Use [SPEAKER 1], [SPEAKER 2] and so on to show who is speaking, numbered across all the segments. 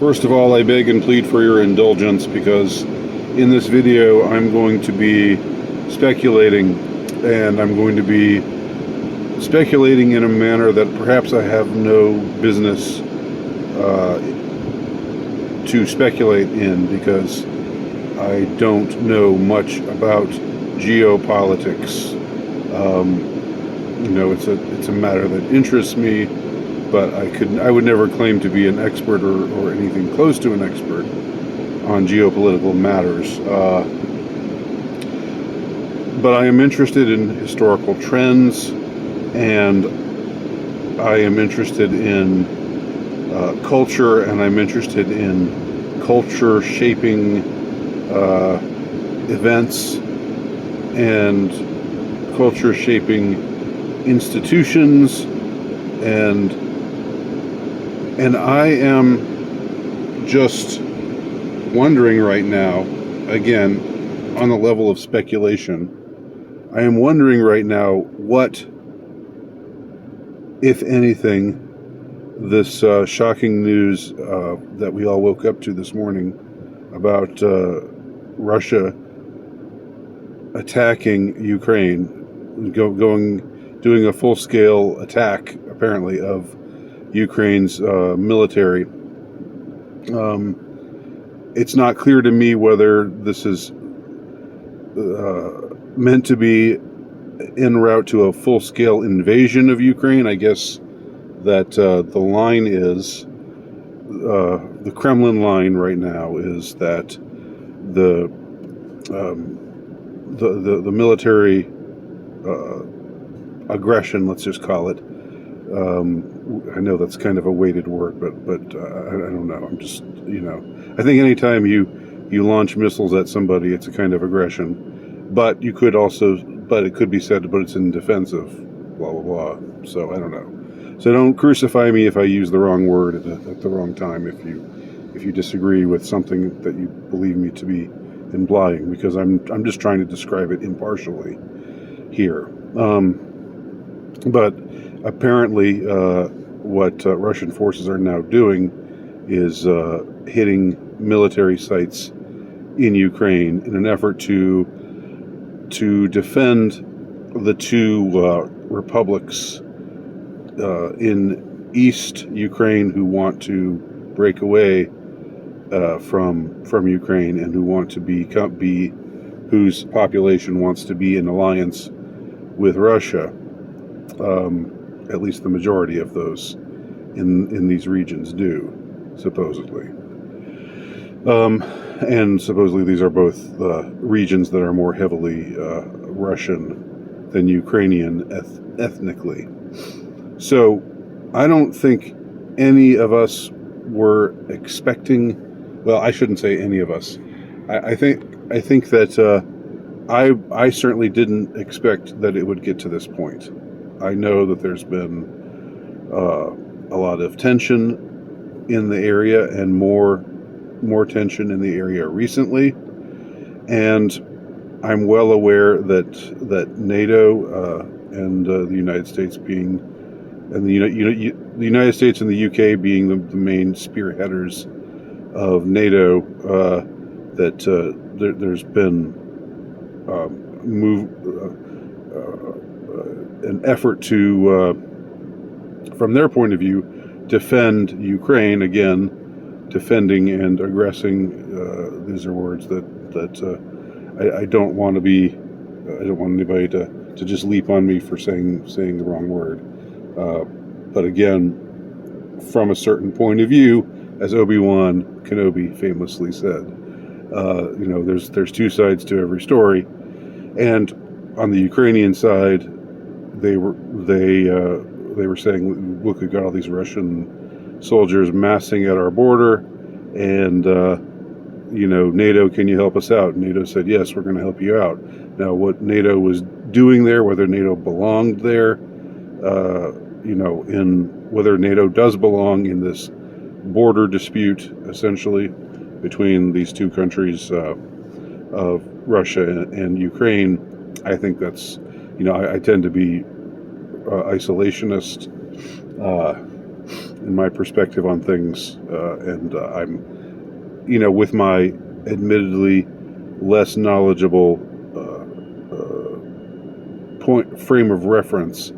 [SPEAKER 1] First of all, I beg and plead for your indulgence because in this video I'm going to be speculating, and I'm going to be speculating in a manner that perhaps I have no business to speculate in, because I don't know much about geopolitics. It's a matter that interests me, but I would never claim to be an expert or anything close to an expert on geopolitical matters. But I am interested in historical trends, and I am interested in culture, and I'm interested in culture shaping events and culture shaping institutions, and I am just wondering right now, again, on the level of speculation, I am wondering right now what, if anything, this shocking news that we all woke up to this morning about Russia attacking Ukraine, doing a full-scale attack, apparently, of Ukraine's military. It's not clear to me whether this is meant to be en route to a full-scale invasion of Ukraine. I guess that the line is, the Kremlin line right now is that the military aggression, let's just call it. I know that's kind of a weighted word, but I don't know. I'm just, I think anytime you launch missiles at somebody, it's a kind of aggression. But it could be said, but it's in defense of blah blah blah. So I don't know. So don't crucify me if I use the wrong word at the wrong time. If you disagree with something that you believe me to be implying, because I'm just trying to describe it impartially here. But apparently, what Russian forces are now doing is hitting military sites in Ukraine in an effort to defend the two republics in East Ukraine who want to break away from Ukraine, and who want to be whose population wants to be in alliance with Russia. At least the majority of those in these regions do, supposedly. And supposedly these are both regions that are more heavily Russian than Ukrainian ethnically. So I don't think any of us were expecting, well, I shouldn't say any of us. I think that I certainly didn't expect that it would get to this point. I know that there's been a lot of tension in the area, and more tension in the area recently, and I'm well aware that NATO and the United States the United States and the UK being the main spearheaders of NATO, that there's been an effort to, from their point of view, defend Ukraine. Again, defending and aggressing. These are words that I don't want to be. I don't want anybody to just leap on me for saying the wrong word. But again, from a certain point of view, as Obi-Wan Kenobi famously said, there's two sides to every story, and on the Ukrainian side, they were saying, look, we've got all these Russian soldiers massing at our border, and NATO, can you help us out? And NATO said, yes, we're going to help you out. Now, what NATO was doing there, whether NATO belonged there, in whether NATO does belong in this border dispute, essentially, between these two countries of Russia and Ukraine, I think that's, I tend to be isolationist, in my perspective on things, and I'm, with my admittedly less knowledgeable frame of reference,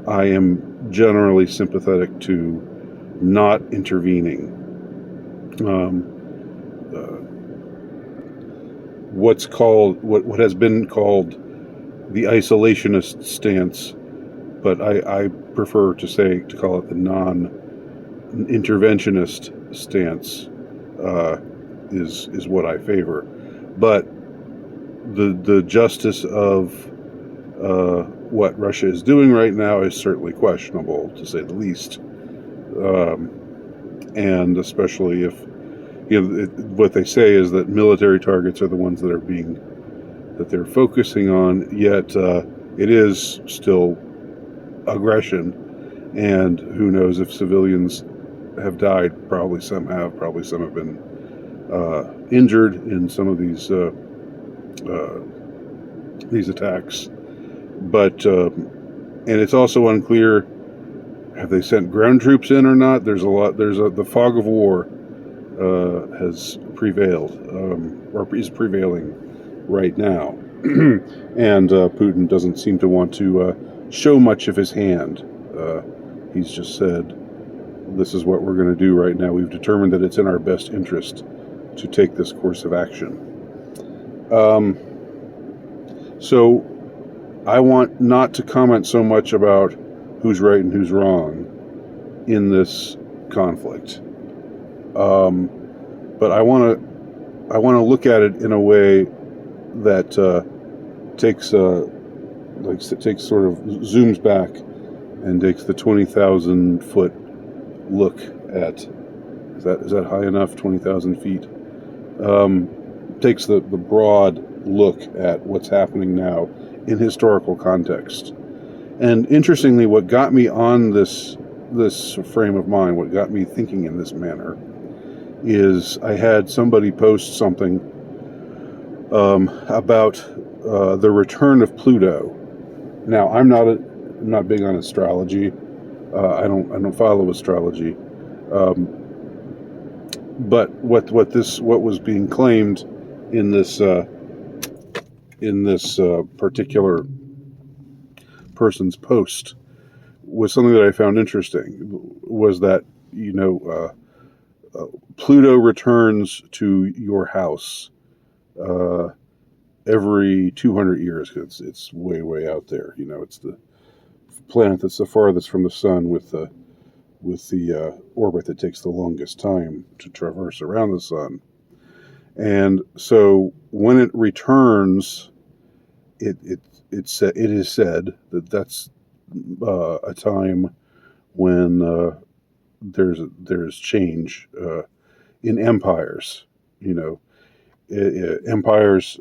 [SPEAKER 1] I am generally sympathetic to not intervening. What has been called the isolationist stance, but I prefer to call it the non-interventionist stance, is what I favor. But the justice of what Russia is doing right now is certainly questionable, to say the least, and especially if what they say is that military targets are the ones that they're focusing on, yet it is still aggression, and who knows if civilians have died. Probably some have been injured in some of these attacks, but and it's also unclear, have they sent ground troops in or not? The fog of war has prevailed, or is prevailing right now. And Putin doesn't seem to want to show much of his hand. He's just said, this is what we're going to do right now. We've determined that it's in our best interest to take this course of action. So I want not to comment so much about who's right and who's wrong in this conflict. But I want to look at it in a way that takes sort of zooms back and takes the 20,000 foot look at, is that high enough? 20,000 feet. Takes the broad look at what's happening now in historical context. And interestingly, what got me on this frame of mind, what got me thinking in this manner, is I had somebody post something about the return of Pluto. Now, I'm not big on astrology. I don't follow astrology. But what was being claimed in this particular person's post was something that I found interesting. Was that Pluto returns to your house every 200 years. It's way out there. It's the planet that's the farthest from the sun with the orbit that takes the longest time to traverse around the sun. And so when it returns, it is said that that's a time when there's change in empires. Empires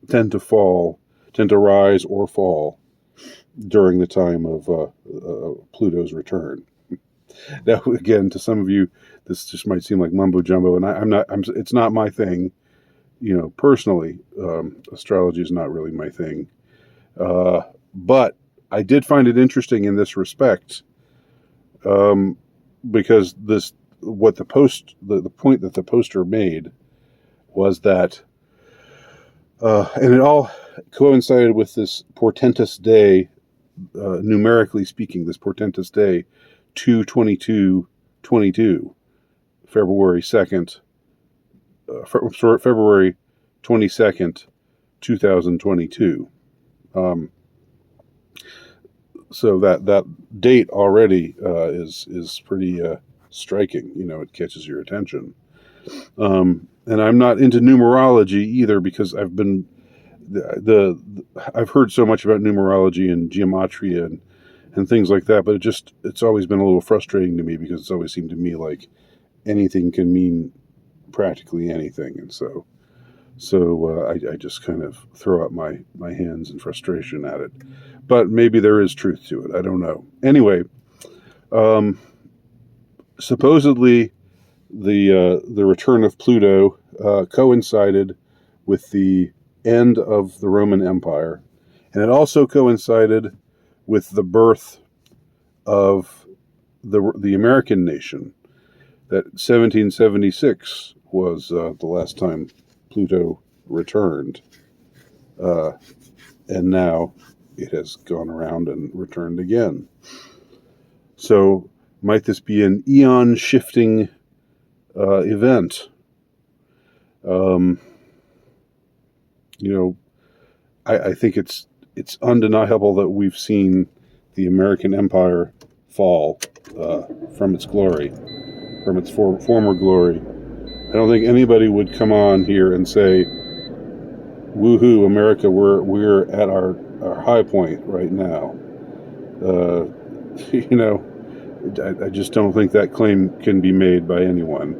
[SPEAKER 1] tend to rise or fall during the time of Pluto's return. Now, again, to some of you, this just might seem like mumbo jumbo, and it's not my thing. Personally, astrology is not really my thing. But I did find it interesting in this respect, because the point that the poster made was that, and it all coincided with this portentous day, numerically speaking, this portentous day, 2/22/22, February 2nd, February 22nd, 2022. So that date already is pretty striking. It catches your attention. And I'm not into numerology either, because I've heard so much about numerology and gematria and things like that, but it's always been a little frustrating to me, because it's always seemed to me like anything can mean practically anything, and so I just kind of throw up my hands in frustration at it. But maybe there is truth to it. I don't know. Anyway, supposedly the return of Pluto coincided with the end of the Roman Empire, and it also coincided with the birth of the American nation, that 1776 was the last time Pluto returned, and now it has gone around and returned again. So might this be an eon-shifting event? I think it's undeniable that we've seen the American empire fall from its glory, from its former glory. I don't think anybody would come on here and say, "Woohoo, America! We're at our high point right now." I just don't think that claim can be made by anyone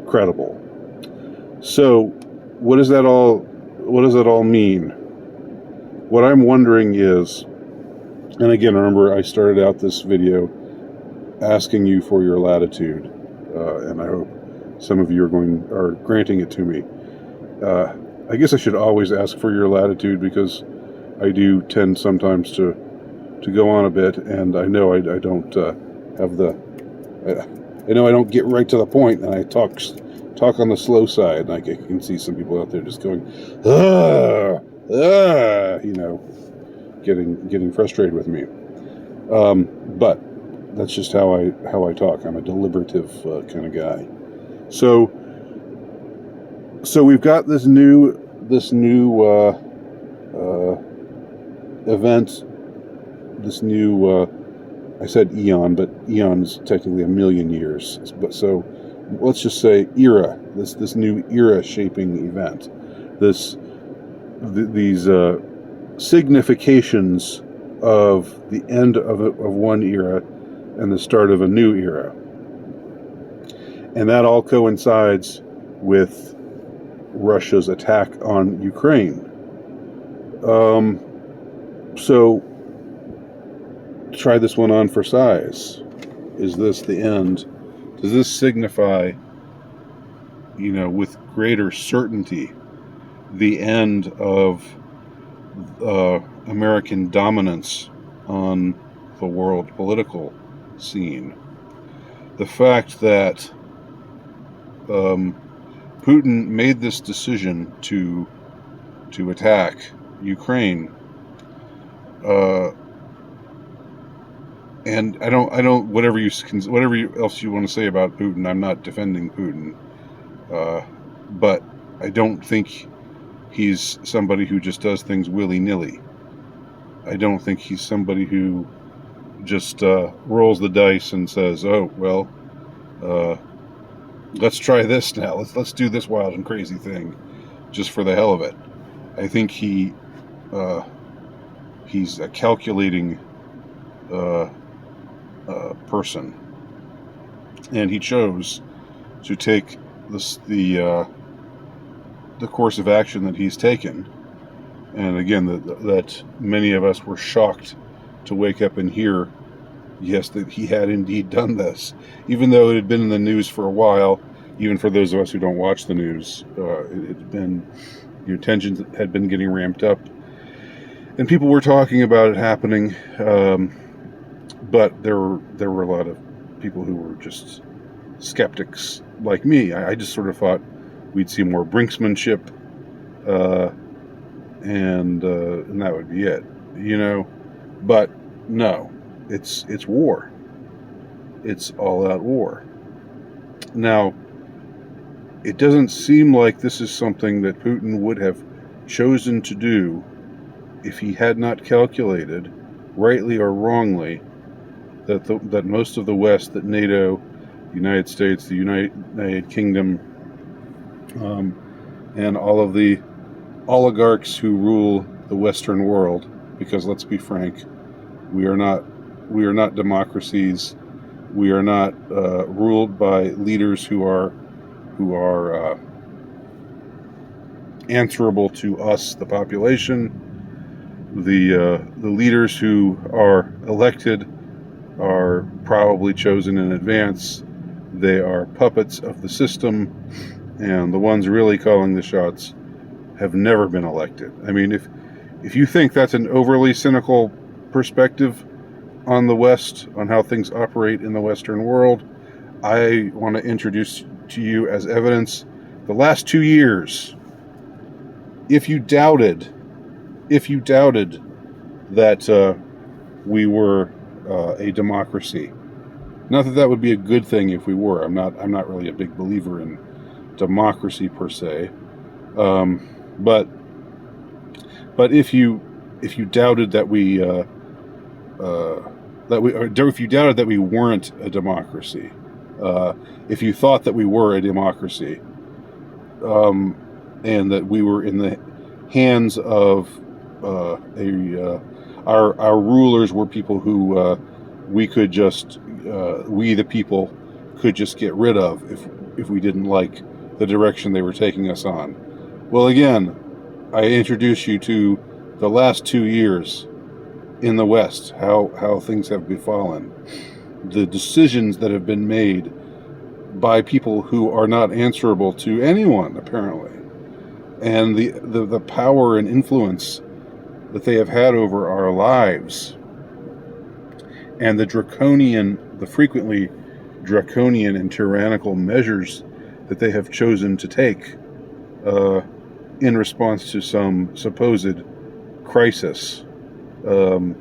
[SPEAKER 1] credible. So, what does that all mean? What I'm wondering is, and again, remember I started out this video asking you for your latitude, and I hope some of you are granting it to me. I guess I should always ask for your latitude, because I do tend sometimes to go on a bit, and I know I don't have the. I know I don't get right to the point, and I talk on the slow side, and I can see some people out there just going, getting frustrated with me. But that's just how I talk. I'm a deliberative kind of guy. So we've got this new event. This new, I said eon, but eon is technically a million years. But so let's just say era. This new era shaping event. These significations of the end of one era and the start of a new era, and that all coincides with Russia's attack on Ukraine. So try this one on for size. Is this the end? Does this signify, with greater certainty, the end of American dominance on the world political scene? The fact that Putin made this decision to attack Ukraine, and I don't whatever else you want to say about Putin, I'm not defending Putin, but I don't think he's somebody who just does things willy-nilly. I don't think he's somebody who just rolls the dice and says, "Oh well, let's try this now. Let's do this wild and crazy thing, just for the hell of it." I think he's a calculating person, and he chose to take the course of action that he's taken. And again, that many of us were shocked to wake up and hear, yes, that he had indeed done this, even though it had been in the news for a while. Even for those of us who don't watch the news, it had been, tensions had been getting ramped up, and people were talking about it happening. But there were a lot of people who were just skeptics like me. I just sort of thought we'd see more brinksmanship, and that would be it, But no, it's war. It's all-out war. Now, it doesn't seem like this is something that Putin would have chosen to do if he had not calculated, rightly or wrongly, that most of the West, that NATO, the United States, the United Kingdom, and all of the oligarchs who rule the Western world, because let's be frank, we are not democracies. We are not ruled by leaders who are answerable to us, the population. The leaders who are elected are probably chosen in advance. They are puppets of the system, and the ones really calling the shots have never been elected. I mean, if you think that's an overly cynical perspective, on the West, on how things operate in the Western world, I want to introduce to you as evidence the last 2 years. If you doubted that we were a democracy, not that that would be a good thing if we were. I'm not really a big believer in democracy per se, but if you doubted that we if you doubted that we weren't a democracy, if you thought that we were a democracy, and that we were in the hands of our rulers were people who we could just we the people could just get rid of if we didn't like the direction they were taking us on. Well, again, I introduce you to the last 2 years in the West, how things have befallen, the decisions that have been made by people who are not answerable to anyone, apparently, and the power and influence that they have had over our lives, and the frequently draconian and tyrannical measures that they have chosen to take in response to some supposed crisis. The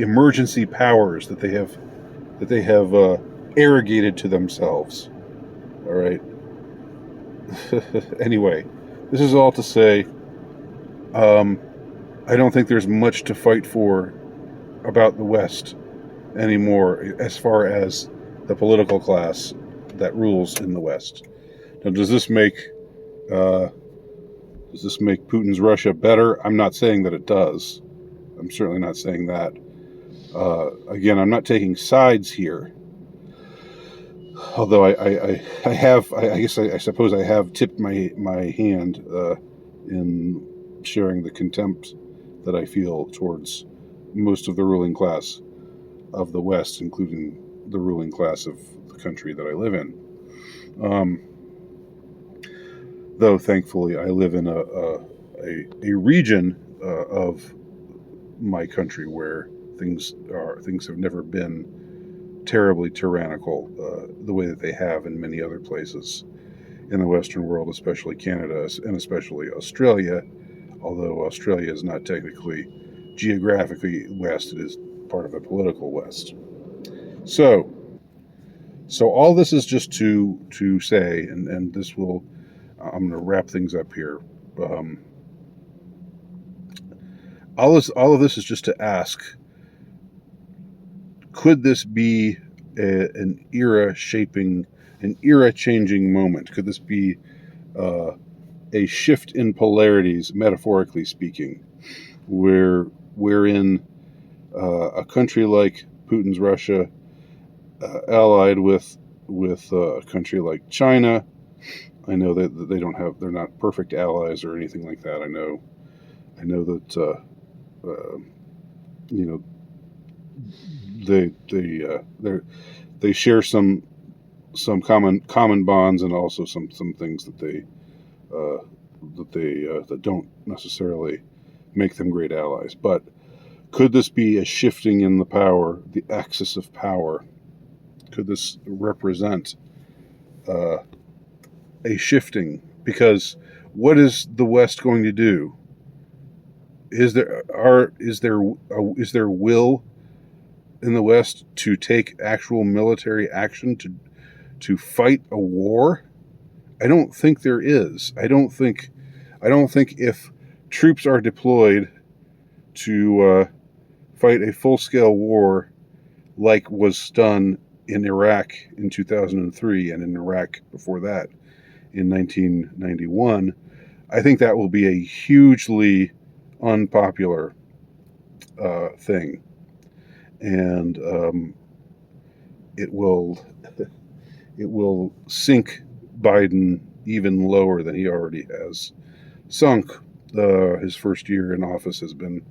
[SPEAKER 1] emergency powers that they have arrogated to themselves. All right. Anyway, this is all to say, I don't think there's much to fight for about the West anymore as far as the political class that rules in the West. Now, does this make Putin's Russia better? I'm not saying that it does. I'm certainly not saying that. Again, I'm not taking sides here. Although I suppose I have tipped my hand in sharing the contempt that I feel towards most of the ruling class of the West, including the ruling class of the country that I live in. Though thankfully I live in a region of my country where things have never been terribly tyrannical the way that they have in many other places in the Western world, especially Canada and especially Australia. Although Australia is not technically geographically West, it is part of a political West. So all this is just to say, and this will, I'm going to wrap things up here. All of this is just to ask: could this be an era-changing moment? Could this be a shift in polarities, metaphorically speaking, wherein a country like Putin's Russia, allied with a country like China? I know that they're not perfect allies or anything like that. I know that they share some common bonds, and also some things that that don't necessarily make them great allies. But could this be a shifting in the axis of power? Could this represent a shifting? Because what is the West going to do? Is there will in the West to take actual military action to fight a war? I don't think there is. I don't think if troops are deployed to fight a full-scale war like was done in Iraq in 2003 and in Iraq before that in 1991, I think that will be a hugely unpopular thing, and it will sink Biden even lower than he already has sunk. His first year in office has been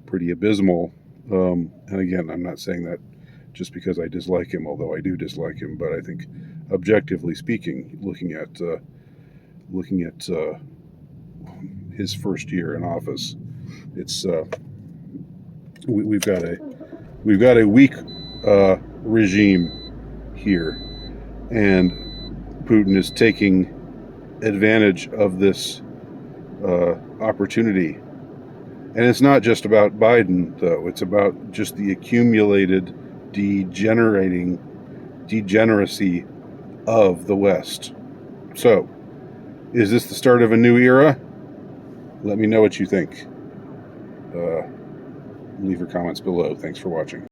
[SPEAKER 1] pretty abysmal, and again, I'm not saying that just because I dislike him, although I do dislike him, but I think objectively speaking, looking at his first year in office, it's we've got a weak regime here, and Putin is taking advantage of this opportunity. And it's not just about Biden, though. It's about just the accumulated degeneracy of the West. So, is this the start of a new era? Let me know what you think. Leave your comments below. Thanks for watching.